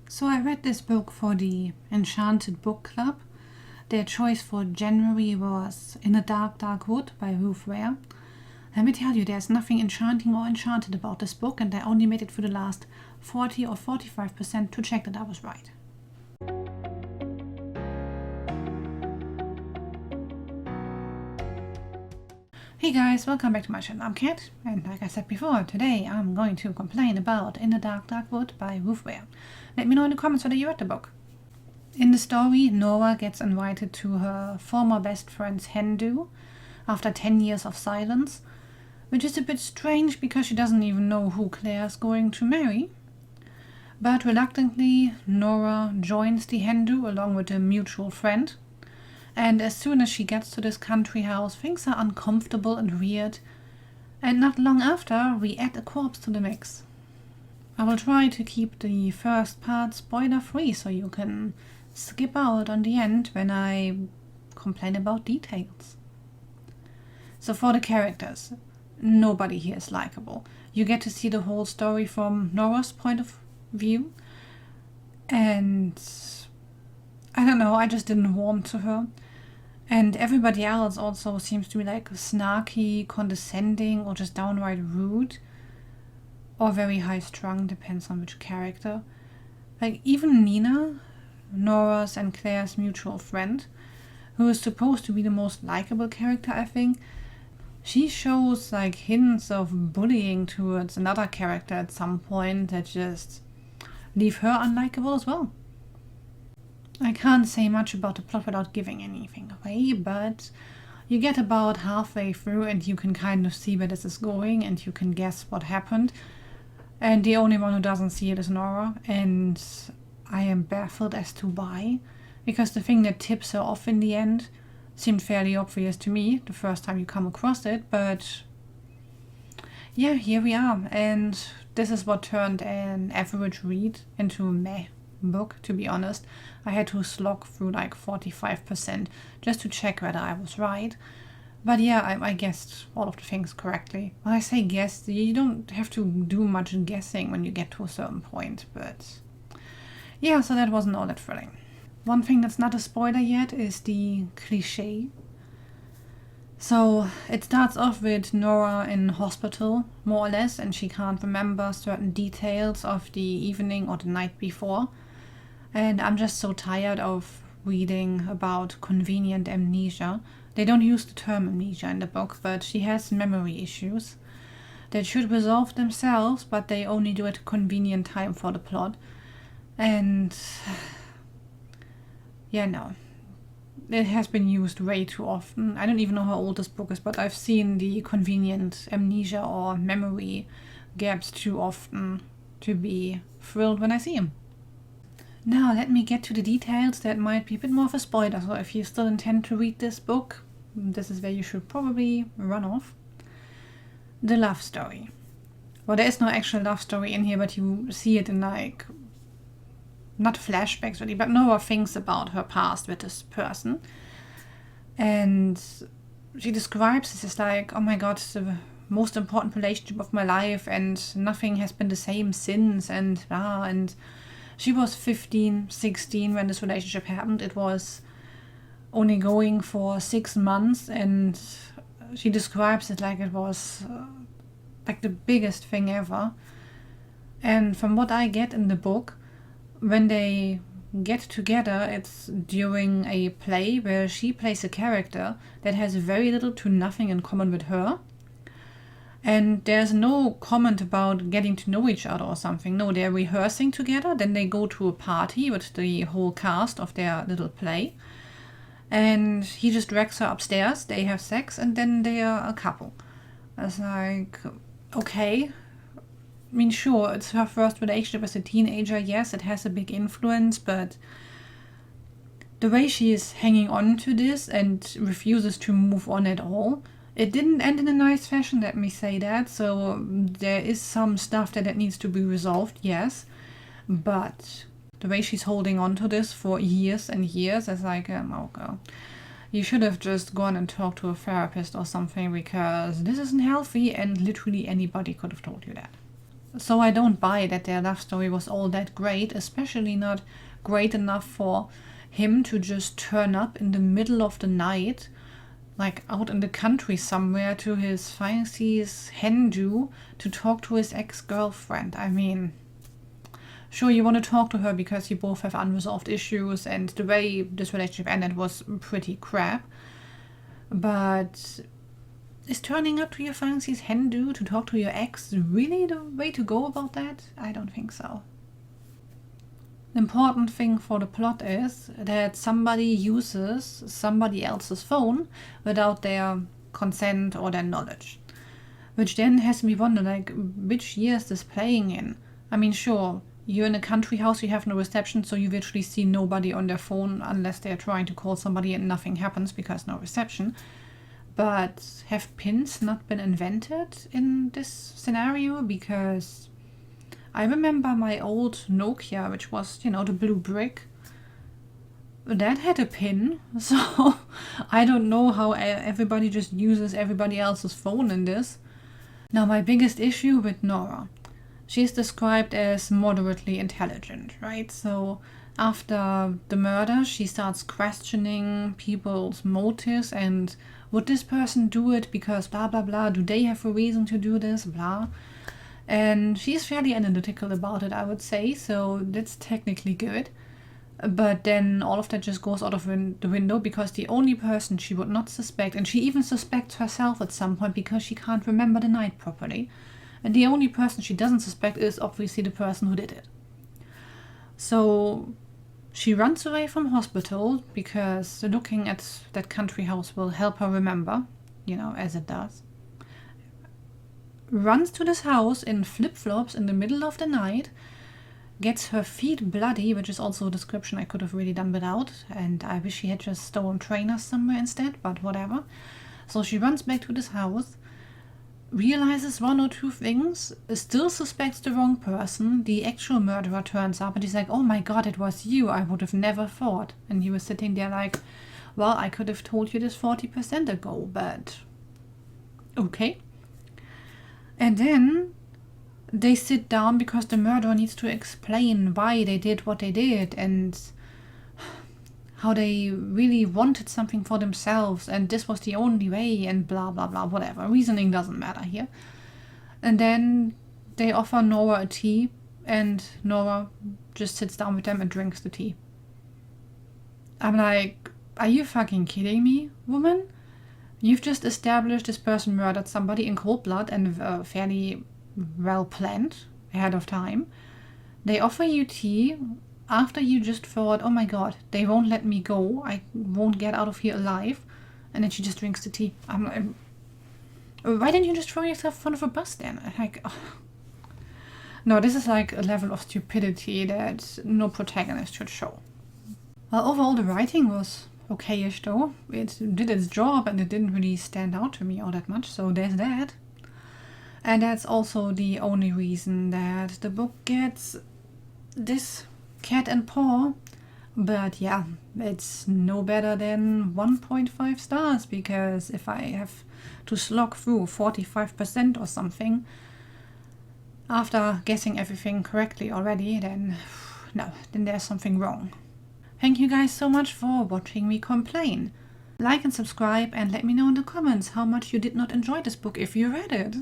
So I read this book for the Enchanted Book Club. Their choice for January was In a Dark, Dark Wood by Ruth Ware. Let me tell you, there's nothing enchanting or enchanted about this book, and I only made it through the last 40 or 45% to check that I was right. Hey guys, welcome back to my channel. I'm Kat, and like I said before, today I'm going to complain about In the Dark, Dark Wood by Ruth Ware. Let me know in the comments whether you read the book. In the story, Nora gets invited to her former best friend's hen do after 10 years of silence, which is a bit strange because she doesn't even know who Claire's going to marry. But reluctantly, Nora joins the hen do along with a mutual friend. And as soon as she gets to this country house, things are uncomfortable and weird. And not long after, we add a corpse to the mix. I will try to keep the first part spoiler free so you can skip out on the end when I complain about details. So for the characters, nobody here is likable. You get to see the whole story from Nora's point of view. And I don't know, I just didn't warm to her. And everybody else also seems to be like snarky, condescending, or just downright rude. Or very high-strung, depends on which character. Like even Nina, Nora's and Claire's mutual friend, who is supposed to be the most likable character, I think, she shows like hints of bullying towards another character at some point that just leave her unlikable as well. I can't say much about the plot without giving anything away, but you get about halfway through and you can kind of see where this is going and you can guess what happened. And the only one who doesn't see it is Nora, and I am baffled as to why, because the thing that tips her off in the end seemed fairly obvious to me the first time you come across it, but yeah, here we are, and this is what turned an average read into a meh book, to be honest. I had to slog through like 45% just to check whether I was right. But yeah, I guessed all of the things correctly. When I say guessed, you don't have to do much guessing when you get to a certain point, but yeah, so that wasn't all that thrilling. One thing that's not a spoiler yet is the cliché. So it starts off with Nora in hospital, more or less, and she can't remember certain details of the evening or the night before. And I'm just so tired of reading about convenient amnesia. They don't use the term amnesia in the book, but she has memory issues that should resolve themselves, but they only do it at a convenient time for the plot. And yeah, no. It has been used way too often. I don't even know how old this book is, but I've seen the convenient amnesia or memory gaps too often to be thrilled when I see them. Now let me get to the details that might be a bit more of a spoiler, so if you still intend to read this book, this is where you should probably run off. The love story. Well, there is no actual love story in here, but you see it in like, not flashbacks really, but Nora thinks about her past with this person. And she describes this as like, oh my god, it's the most important relationship of my life and nothing has been the same since, and blah, and she was 15, 16 when this relationship happened. It was only going for 6 months, and she describes it like it was like the biggest thing ever. And from what I get in the book, when they get together, it's during a play where she plays a character that has very little to nothing in common with her. And there's no comment about getting to know each other or something. No, they're rehearsing together, then they go to a party with the whole cast of their little play. And he just drags her upstairs, they have sex, and then they are a couple. It's like, okay. I mean, sure, it's her first relationship as a teenager, yes, it has a big influence, but the way she is hanging on to this and refuses to move on at all, it didn't end in a nice fashion, let me say that. So there is some stuff that needs to be resolved, yes. But the way she's holding on to this for years and years is like, okay, you should have just gone and talked to a therapist or something, because this isn't healthy and literally anybody could have told you that. So I don't buy that their love story was all that great, especially not great enough for him to just turn up in the middle of the night, like out in the country somewhere, to his fiancée's hen do to talk to his ex-girlfriend. I mean, sure, you want to talk to her because you both have unresolved issues and the way this relationship ended was pretty crap. But is turning up to your fiancée's hen do to talk to your ex really the way to go about that? I don't think so. The important thing for the plot is that somebody uses somebody else's phone without their consent or their knowledge. Which then has me wonder, like, which year is this playing in? I mean, sure, you're in a country house, you have no reception, so you virtually see nobody on their phone unless they're trying to call somebody and nothing happens because no reception. But have pins not been invented in this scenario? Because I remember my old Nokia, which was, you know, the blue brick, that had a pin. So I don't know how everybody just uses everybody else's phone in this. Now, my biggest issue with Nora. She's described as moderately intelligent, right? So after the murder, she starts questioning people's motives and would this person do it because blah, blah, blah. Do they have a reason to do this? Blah. And she's fairly analytical about it, I would say. So that's technically good. But then all of that just goes out of the window because the only person she would not suspect, and she even suspects herself at some point because she can't remember the night properly. And the only person she doesn't suspect is obviously the person who did it. So she runs away from hospital because looking at that country house will help her remember, you know, as it does. Runs to this house in flip-flops in the middle of the night, gets her feet bloody, which is also a description I could have really done without, and I wish she had just stolen trainers somewhere instead, but whatever. So she runs back to this house, realizes one or two things, still suspects the wrong person. The actual murderer turns up and he's like, oh my god, it was you, I would have never thought. And he was sitting there like, well, I could have told you this 40% ago, but okay. And then they sit down because the murderer needs to explain why they did what they did and how they really wanted something for themselves and this was the only way and blah blah blah, whatever. Reasoning doesn't matter here. And then they offer Nora a tea and Nora just sits down with them and drinks the tea. I'm like, are you fucking kidding me, woman? You've just established this person murdered somebody in cold blood and fairly well planned ahead of time. They offer you tea after you just thought, oh my god, they won't let me go, I won't get out of here alive, and then she just drinks the tea. I'm like, why didn't you just throw yourself in front of a bus then? Like, oh. No, this is like a level of stupidity that no protagonist should show. Well, overall the writing was okay-ish though. It did its job and it didn't really stand out to me all that much, so there's that. And that's also the only reason that the book gets this cat and paw. But yeah, it's no better than 1.5 stars, because if I have to slog through 45% or something after guessing everything correctly already, then no, then there's something wrong. Thank you guys so much for watching me complain. Like and subscribe and let me know in the comments how much you did not enjoy this book if you read it.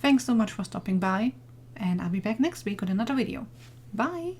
Thanks so much for stopping by, and I'll be back next week with another video. Bye!